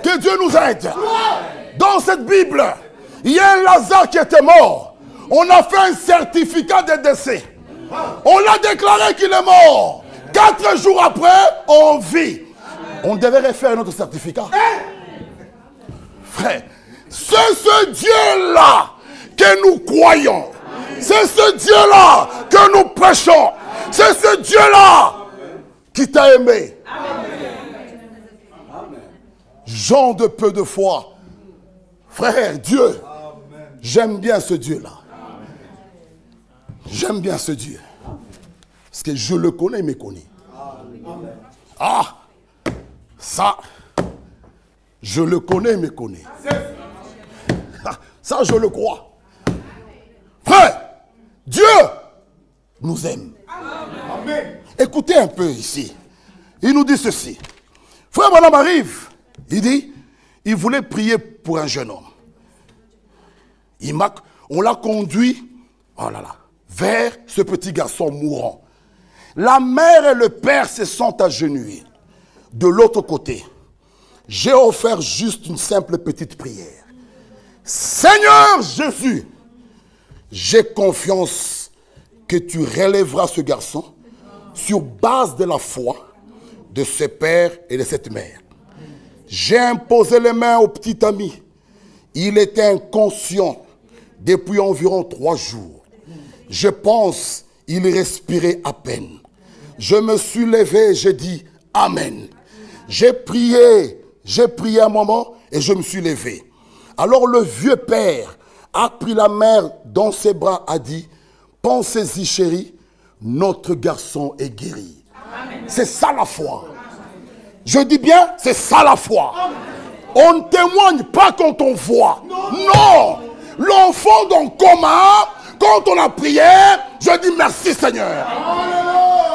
Speaker 1: Que Dieu nous aide. Dans cette Bible, il y a un Lazare qui était mort. On a fait un certificat de décès. On l'a déclaré qu'il est mort. 4 jours après, on vit. On devrait faire notre certificat. Frère, c'est ce Dieu-là que nous croyons. C'est ce Dieu-là que nous prêchons. C'est ce Dieu-là qui t'a aimé. Gens de peu de foi. Frère, Dieu, j'aime bien ce Dieu-là. J'aime bien ce Dieu. Parce que je le connais, il me connaît. Ah, ça, je le connais, il me connaît. Ça, je le crois. Frère, Dieu nous aime.
Speaker 2: Amen.
Speaker 1: Écoutez un peu ici. Il nous dit ceci. Frère Branham arrive. Il dit, il voulait prier pour un jeune homme. On l'a conduit, oh là là, vers ce petit garçon mourant. La mère et le père se sont agenouillés. De l'autre côté, j'ai offert juste une simple petite prière. Seigneur Jésus, j'ai confiance que tu relèveras ce garçon sur base de la foi de ce père et de cette mère. J'ai imposé les mains au petit ami. Il était inconscient depuis environ 3 jours. Je pense qu'il respirait à peine. Je me suis levé et j'ai dit Amen. J'ai prié un moment et je me suis levé. Alors le vieux père a pris la mère dans ses bras, a dit, pensez-y chérie, notre garçon est guéri. C'est ça la foi. Je dis bien, c'est ça la foi. On ne témoigne pas quand on voit. Non. L'enfant dans le coma, quand on a prié, je dis merci Seigneur.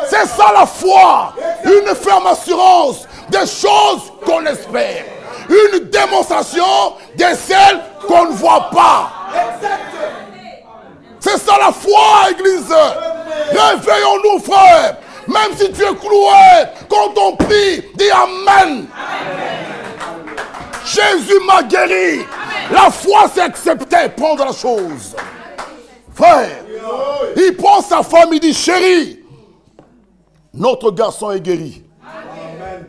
Speaker 1: C'est ça la foi. Une ferme assurance des choses qu'on espère. Une démonstration de celles qu'on ne voit pas. C'est ça la foi, Église. Réveillons-nous, frères. Même si tu es cloué, quand on prie, dis Amen. Jésus m'a guéri. La foi, c'est accepter, prendre la chose. Frère, il prend sa femme, il dit, chérie, notre garçon est guéri. Amen.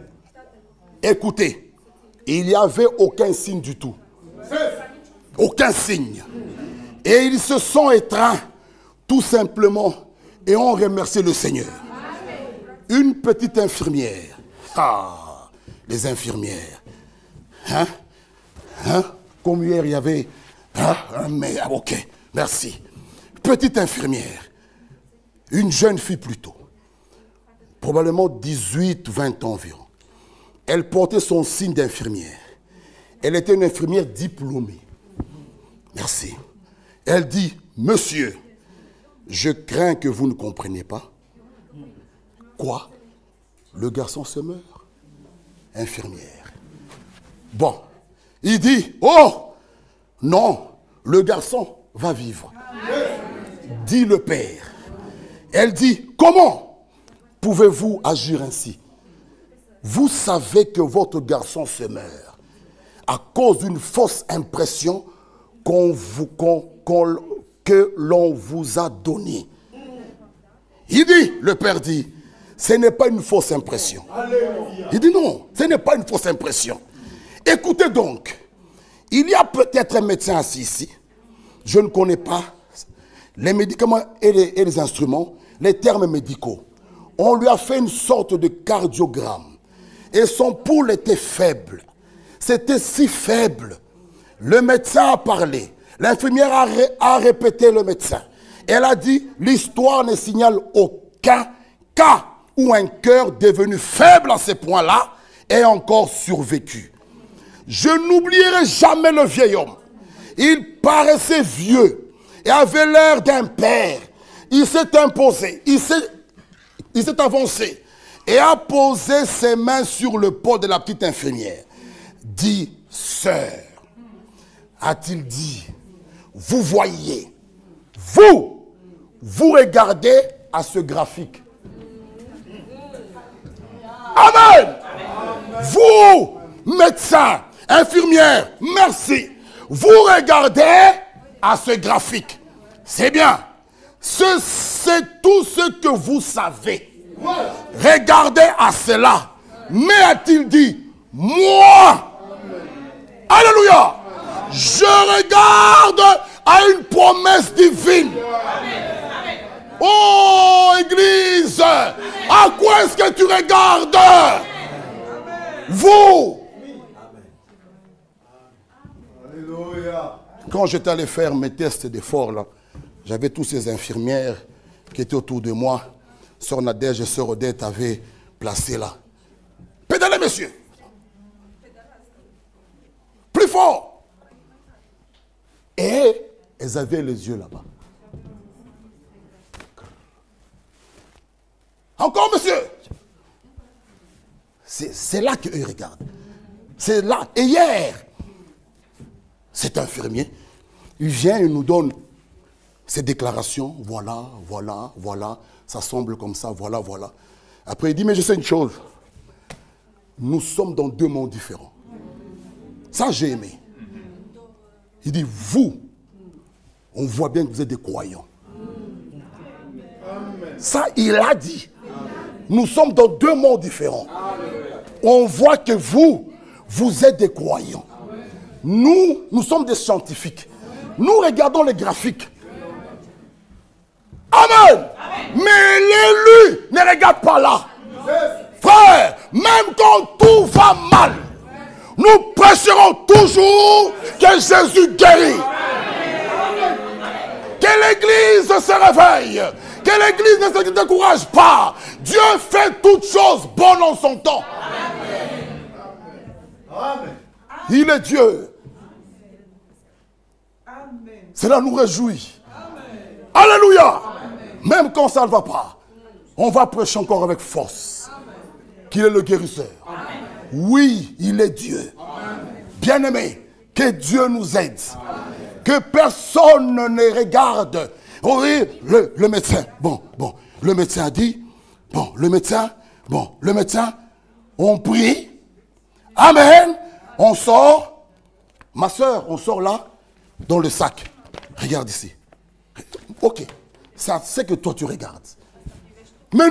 Speaker 1: Écoutez, il n'y avait aucun signe du tout. Aucun signe. Et ils se sont étreints, tout simplement, et ont remercié le Seigneur. Une petite infirmière. Ah, les infirmières. Hein? Hein? Comme hier, il y avait... Hein? Mais, ok, merci. Petite infirmière. Une jeune fille plutôt. Probablement 18-20 ans environ. Elle portait son signe d'infirmière. Elle était une infirmière diplômée. Merci. Elle dit, monsieur, je crains que vous ne compreniez pas. Quoi? Le garçon se meurt. Infirmière. Bon, il dit, oh, non, le garçon va vivre. Dit le père. Elle dit, comment pouvez-vous agir ainsi? Vous savez que votre garçon se meurt à cause d'une fausse impression que l'on vous a donnée. Il dit, le père dit, ce n'est pas une fausse impression. Il dit non, ce n'est pas une fausse impression. Écoutez donc, il y a peut-être un médecin assis ici. Je ne connais pas les médicaments et les instruments, les termes médicaux. On lui a fait une sorte de cardiogramme. Et son pouls était faible. C'était si faible. Le médecin a parlé. L'infirmière a répété le médecin. Elle a dit, l'histoire ne signale aucun cas où un cœur devenu faible à ce point-là est encore survécu. Je n'oublierai jamais le vieil homme. Il paraissait vieux et avait l'air d'un père. Il s'est imposé, il s'est avancé et a posé ses mains sur le pot de la petite infirmière. Dit, sœur, a-t-il dit, vous voyez, vous regardez à ce graphique. Amen. Vous, médecin, infirmière, merci. Vous regardez à ce graphique. C'est bien. C'est tout ce que vous savez. Regardez à cela. Mais a-t-il dit, moi, alléluia, je regarde à une promesse divine. Oh, Église, à quoi est-ce que tu regardes? Vous. Quand j'étais allé faire mes tests d'effort, là, j'avais tous ces infirmières qui étaient autour de moi. Sœur Nadège et Sœur Odette avaient placé là. Pédalez, messieurs. Plus fort. Et elles avaient les yeux là-bas. Encore, monsieur. C'est là qu'eux regardent. C'est là. Et hier, cet infirmier, il vient et nous donne ses déclarations. Voilà, voilà, voilà. Ça semble comme ça, voilà, voilà. Après, il dit, mais je sais une chose. Nous sommes dans deux mondes différents. Ça, j'ai aimé. Il dit, vous, on voit bien que vous êtes des croyants. Ça, il a dit. Nous sommes dans deux mondes différents. On voit que vous êtes des croyants. Nous sommes des scientifiques. Nous regardons les graphiques. Amen. Mais l'élu ne regarde pas là. Frère, même quand tout va mal, nous prêcherons toujours que Jésus guérit. Que l'Église se réveille. Que l'Église ne se décourage pas. Dieu fait toutes choses bonnes en son temps. Amen. Il est Dieu. Cela nous réjouit. Amen. Alléluia. Amen. Même quand ça ne va pas, on va prêcher encore avec force. Qu'il est le guérisseur. Amen. Oui, il est Dieu. Bien-aimé, que Dieu nous aide. Amen. Que personne ne regarde. Oui, le médecin. Bon, le médecin a dit. Le médecin, on prie. Amen. On sort. Ma soeur, on sort là, dans le sac. Regarde ici. Ok. C'est que toi tu regardes. Mais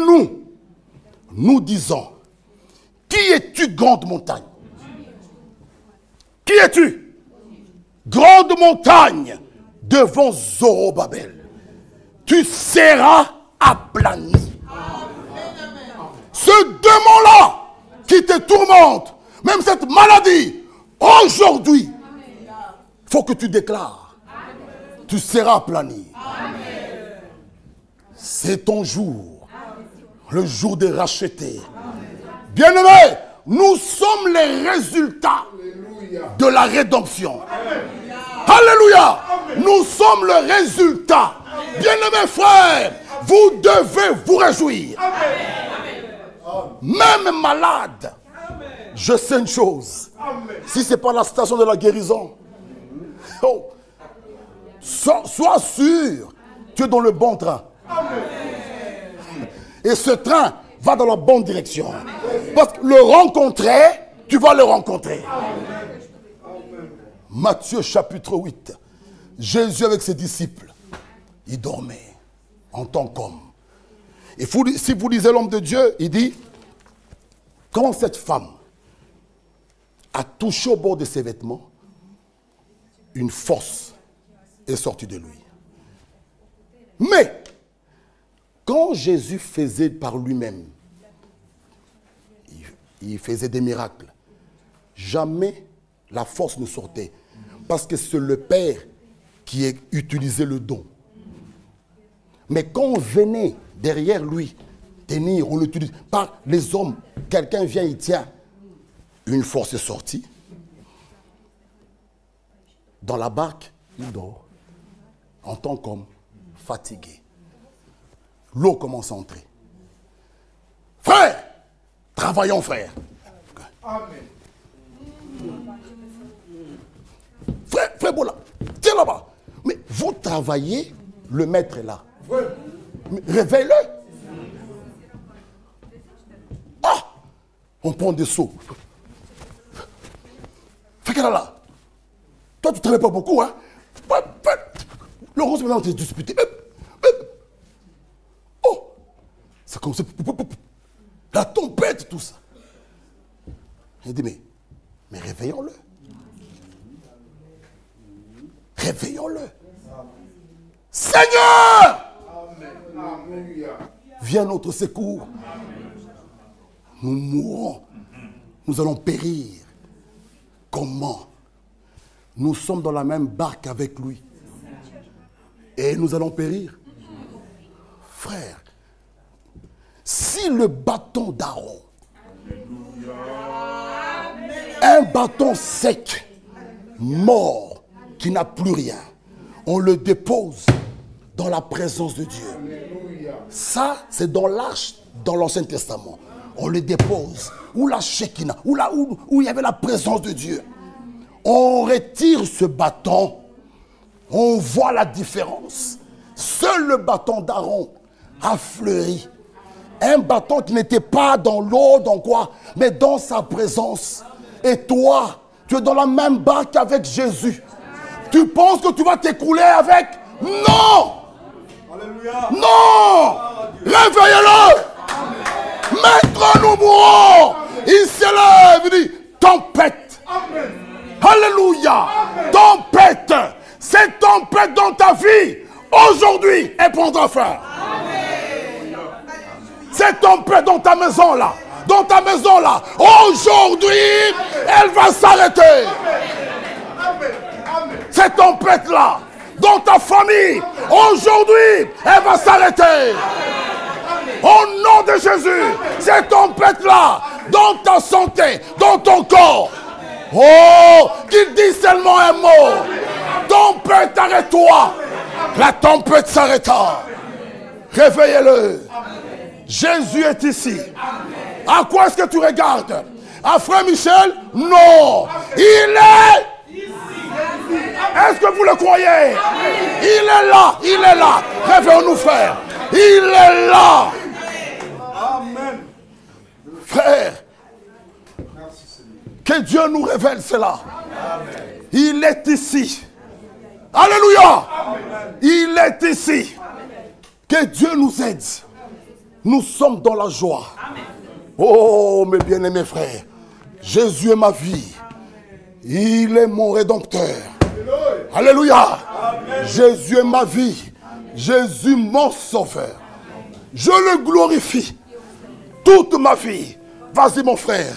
Speaker 1: nous disons, qui es-tu, grande montagne? Qui es-tu? Grande montagne devant Zorobabel. Tu seras aplani. Ce démon-là qui te tourmente, même cette maladie, aujourd'hui, il faut que tu déclares. Tu seras aplani. C'est ton jour. Le jour des rachetés. Bien-aimés, nous sommes les résultats de la rédemption. Alléluia. Nous sommes le résultat Bien-aimés frères, vous devez vous réjouir. Même malade, je sais une chose. Si ce n'est pas la station de la guérison, oh, sois sûr, tu es dans le bon train. Et ce train va dans la bonne direction. Parce que le rencontrer, tu vas le rencontrer. Matthieu chapitre 8. Jésus avec ses disciples, il dormait en tant qu'homme. Et si vous lisez l'homme de Dieu, il dit, quand cette femme a touché au bord de ses vêtements, une force est sortie de lui. Mais, quand Jésus faisait par lui-même, il faisait des miracles, jamais la force ne sortait. Parce que c'est le Père qui utilisait le don. Mais quand on venait derrière lui, tenir, on l'utilise. Par les hommes, quelqu'un vient, il tient. Une force est sortie. Dans la barque, il dort. En tant qu'homme, fatigué. L'eau commence à entrer. Frère, travaillons, frère.
Speaker 2: Amen.
Speaker 1: Frère Bola, tiens là-bas. Mais vous travaillez, le maître est là. Réveille-le. Ah, on prend des seaux. Fais qu'elle est là. Toi, tu ne travailles pas beaucoup, hein. Le rose maintenant, tu es disputé. Oh, c'est comme ça. La tempête, tout ça. Il dit, mais réveillons-le. Réveillons-le. Seigneur! Viens à notre secours. Nous mourrons. Nous allons périr. Comment? Nous sommes dans la même barque avec lui. Et nous allons périr. Frère, si le bâton d'Aaron, un bâton sec, mort, qui n'a plus rien, on le dépose dans la présence de Dieu. Ça, c'est dans l'arche, dans l'Ancien Testament. On le dépose. Ou la Shekinah, où il y avait la présence de Dieu. On retire ce bâton. On voit la différence. Seul le bâton d'Aaron a fleuri. Un bâton qui n'était pas dans l'eau, dans quoi? Mais dans sa présence. Et toi, tu es dans la même barque avec Jésus. Tu penses que tu vas t'écrouler avec? Non!
Speaker 2: Alléluia.
Speaker 1: Non! Réveillez-le! Maître, nous mourrons! Il s'élève, il dit, tempête!
Speaker 2: Amen.
Speaker 1: Alléluia! Tempête! Cette tempête dans ta vie, aujourd'hui, elle prendra fin. Cette tempête dans ta maison là, aujourd'hui, elle va s'arrêter. Cette tempête là, dans ta famille, aujourd'hui, elle va s'arrêter. Au nom de Jésus, cette tempête là, dans ta santé, dans ton corps, oh, qui dit seulement un mot, tempête, arrête-toi. La tempête s'arrêta. Réveillez-le. Jésus est ici. À quoi est-ce que tu regardes? À Frère Michel? Non. Il est ici. Est-ce que vous le croyez? Il est là. Il est là. Réveillons-nous, frère. Il est là.
Speaker 2: Amen.
Speaker 1: Frère, que Dieu nous révèle cela. Il est ici. Alléluia. Il est ici. Que Dieu nous aide. Nous sommes dans la joie. Oh, mes bien-aimés frères, Jésus est ma vie. Il est mon rédempteur. Alléluia. Jésus est ma vie. Jésus mon sauveur. Je le glorifie toute ma vie. Vas-y mon frère.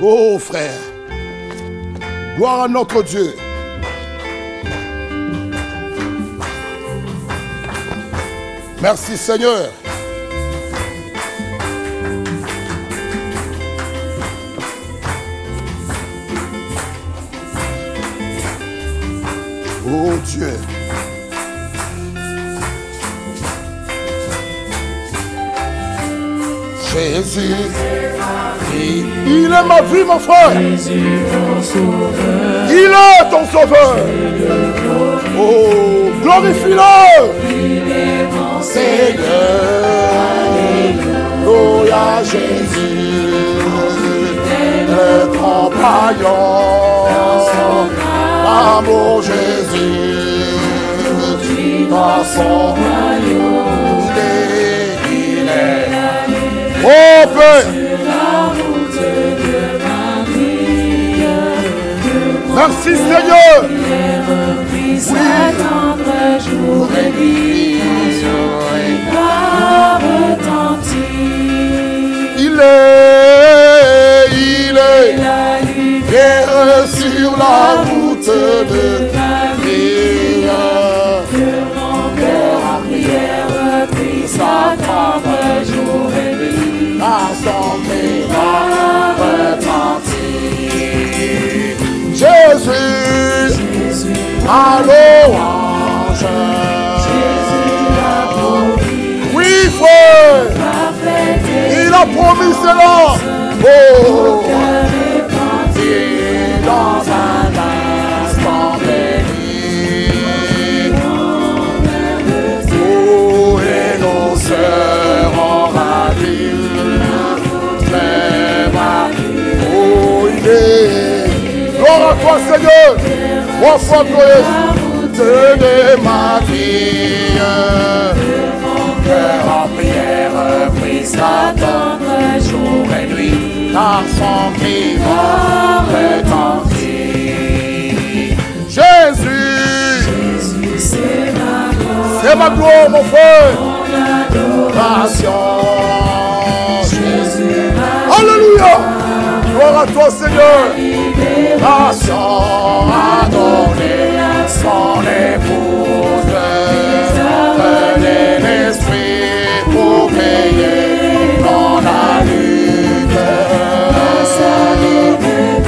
Speaker 1: Oh frère. Gloire à notre Dieu. Merci Seigneur. Oh Dieu. Jésus, il est ma vie, mon frère. Il est ton sauveur. Oh, glorifie-le.
Speaker 3: Il est mon
Speaker 1: Seigneur. Alléluia, Jésus, le compagnon. L'amour Jésus, dans son royaume, il est. Oh Père, merci Seigneur.
Speaker 3: Oui, jour et nuit, va retentir.
Speaker 1: Il est
Speaker 3: La
Speaker 1: lumière sur la route de
Speaker 3: ma vie. Que mon cœur en prière puisse attendre jour et nuit.
Speaker 1: à son
Speaker 3: Va retentir.
Speaker 1: Jésus, à louange. Oui, frère, il a promis cela. Oh, et dans un instant béni. Oh, et nous serons ravis. Oh, il est. Gloire à toi, Seigneur. Trois fois glorieux de ma vie. Mon cœur en prière puisse attendre jour et nuit, car son cri va retentir. Jésus, c'est ma gloire, mon frère. Mon adoration.
Speaker 3: Jésus,
Speaker 1: Alléluia. Gloire à toi, Seigneur. Nation adorée, son épouse. Prenez l'esprit pour payer dans la lutte.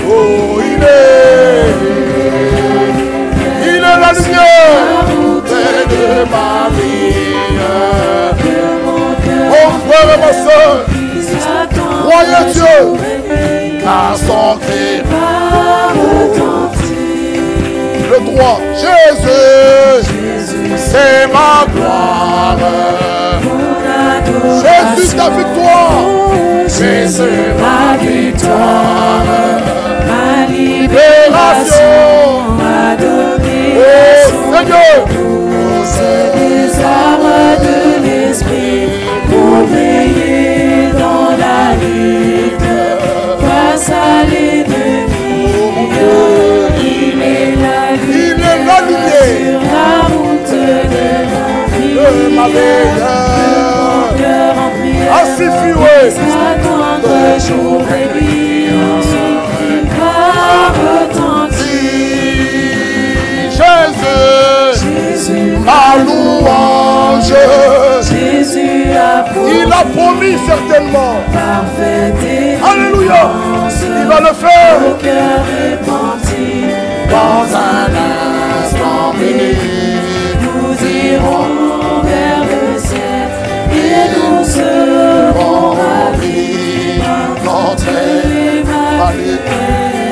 Speaker 1: Oh, il est la lumière de ma vie. Mon frère et ma soeur, croyez Dieu, car son cri le droit. Jésus, c'est ma gloire. Jésus, ta victoire. Jésus, ma victoire.
Speaker 3: ma libération, ma domination.
Speaker 1: Seigneur,
Speaker 3: Les armes de l'esprit pour veiller dans la lutte face à l'ennemi. Il est la lumière sur la route de ma vie. Mon cœur en prière attendre jour et nuit. Va retentir.
Speaker 1: Jésus, ma louange.
Speaker 3: Jésus a
Speaker 1: Il a promis certainement.
Speaker 3: parfait et
Speaker 1: Alléluia. Il va le faire.
Speaker 3: au cœur repenti.
Speaker 1: Dans un instant béni.
Speaker 3: Nous irons vers le ciel et nous serons ravis.
Speaker 1: L'entrée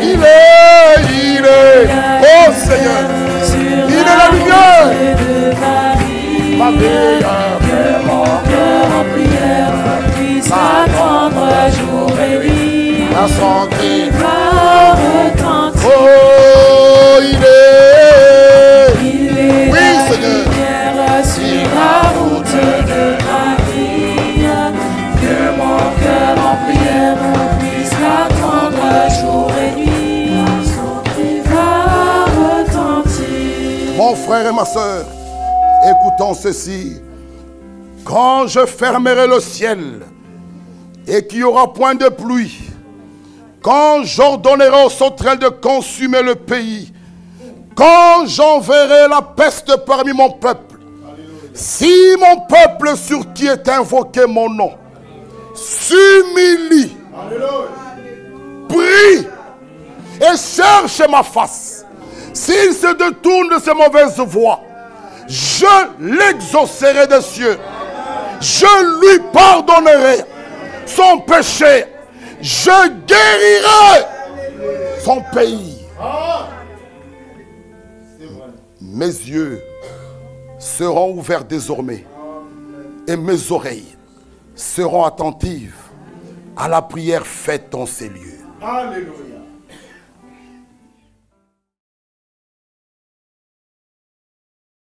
Speaker 3: Emmanuel,
Speaker 1: il est, oh Seigneur,
Speaker 3: sur
Speaker 1: il est la lumière,
Speaker 3: de Marie.
Speaker 1: ma vie,
Speaker 3: Que mon cœur en prière puisse attendre jour et nuit.
Speaker 1: à son cri,
Speaker 3: Va retentir.
Speaker 1: oh il est,
Speaker 3: Il est
Speaker 1: oui
Speaker 3: la
Speaker 1: Seigneur,
Speaker 3: lumière sur la route de ma vie. Que mon cœur en prière puisse attendre jour et nuit. Son cri va retentir.
Speaker 1: mon frère et ma soeur, écoutons ceci. Quand je fermerai le ciel et qu'il n'y aura point de pluie, quand j'ordonnerai aux sauterelles de consumer le pays, quand j'enverrai la peste parmi mon peuple, si mon peuple sur qui est invoqué mon nom s'humilie, prie et cherche ma face, s'il se détourne de ses mauvaises voies, je l'exaucerai des cieux, je lui pardonnerai son péché. Je guérirai son pays. Mes yeux seront ouverts désormais et mes oreilles seront attentives à la prière faite dans ces lieux.
Speaker 2: Alléluia.